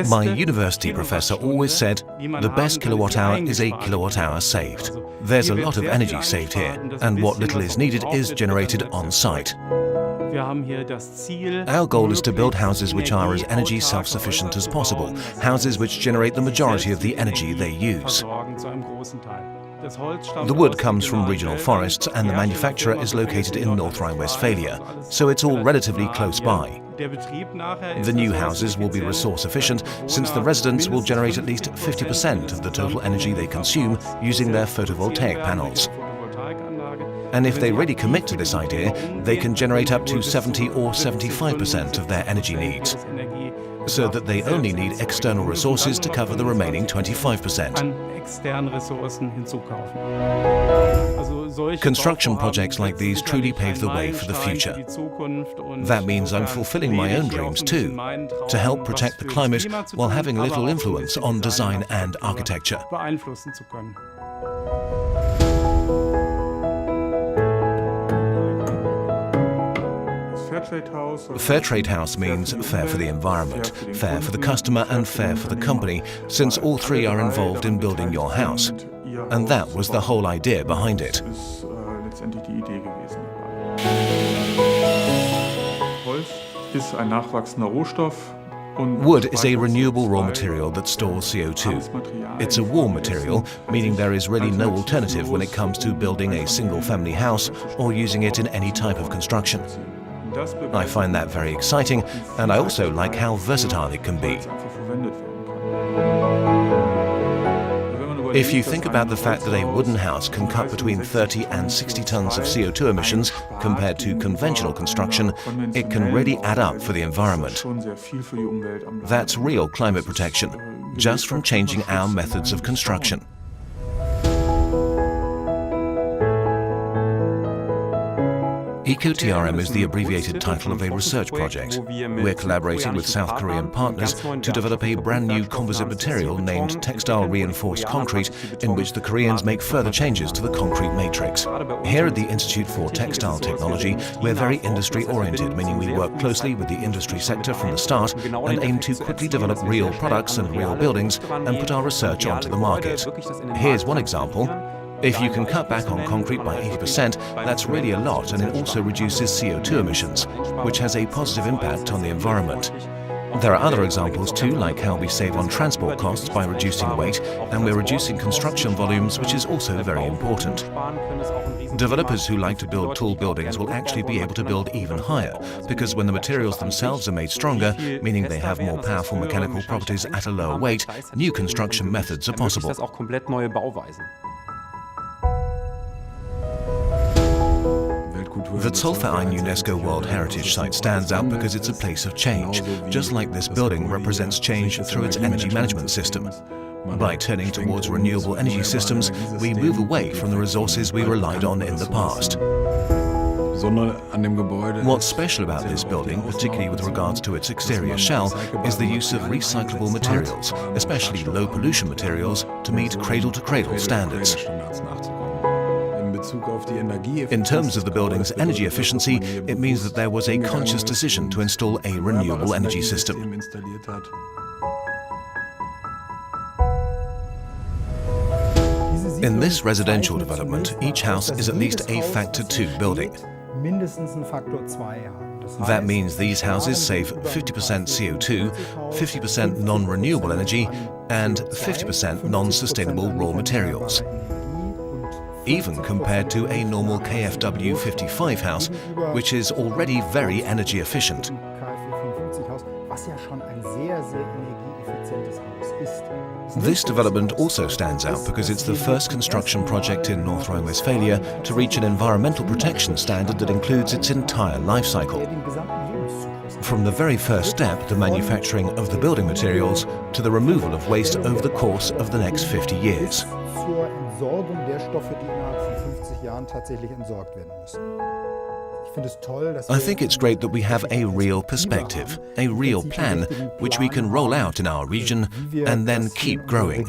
My university professor always said, the best kilowatt hour is a kilowatt hour saved. There's a lot of energy saved here, and what little is needed is generated on site. Our goal is to build houses which are as energy self-sufficient as possible, houses which generate the majority of the energy they use. The wood comes from regional forests and the manufacturer is located in North Rhine-Westphalia, so it's all relatively close by. The new houses will be resource efficient since the residents will generate at least 50% of the total energy they consume using their photovoltaic panels. And if they really commit to this idea, they can generate up to 70 or 75% of their energy needs, so that they only need external resources to cover the remaining 25%. Construction projects like these truly pave the way for the future. That means I'm fulfilling my own dreams too, to help protect the climate while having little influence on design and architecture. Fair trade house means fair for the environment, fair for the customer and fair for the company, since all three are involved in building your house. And that was the whole idea behind it. Wood is a renewable raw material that stores CO2. It's a warm material, meaning there is really no alternative when it comes to building a single-family house or using it in any type of construction. I find that very exciting, and I also like how versatile it can be. If you think about the fact that a wooden house can cut between 30 and 60 tons of CO2 emissions compared to conventional construction, it can really add up for the environment. That's real climate protection, just from changing our methods of construction. EcoTRM is the abbreviated title of a research project. We're collaborating with South Korean partners to develop a brand new composite material named textile reinforced concrete, in which the Koreans make further changes to the concrete matrix. Here at the Institute for Textile Technology, we're very industry-oriented, meaning we work closely with the industry sector from the start and aim to quickly develop real products and real buildings and put our research onto the market. Here's one example. If you can cut back on concrete by 80%, that's really a lot, and it also reduces CO2 emissions, which has a positive impact on the environment. There are other examples too, like how we save on transport costs by reducing weight, and we're reducing construction volumes, which is also very important. Developers who like to build tall buildings will actually be able to build even higher, because when the materials themselves are made stronger, meaning they have more powerful mechanical properties at a lower weight, new construction methods are possible. The Zollverein UNESCO World Heritage Site stands out because it's a place of change, just like this building represents change through its energy management system. By turning towards renewable energy systems, we move away from the resources we relied on in the past. What's special about this building, particularly with regards to its exterior shell, is the use of recyclable materials, especially low-pollution materials, to meet cradle-to-cradle standards. In terms of the building's energy efficiency, it means that there was a conscious decision to install a renewable energy system. In this residential development, each house is at least a factor 2 building. That means these houses save 50% CO2, 50% non-renewable energy, and 50% non-sustainable raw materials. Even compared to a normal KfW 55 house, which is already very energy efficient. This development also stands out because it's the first construction project in North Rhine-Westphalia to reach an environmental protection standard that includes its entire life cycle. From the very first step, the manufacturing of the building materials, to the removal of waste over the course of the next 50 years. I think it's great that we have a real perspective, a real plan, which we can roll out in our region and then keep growing.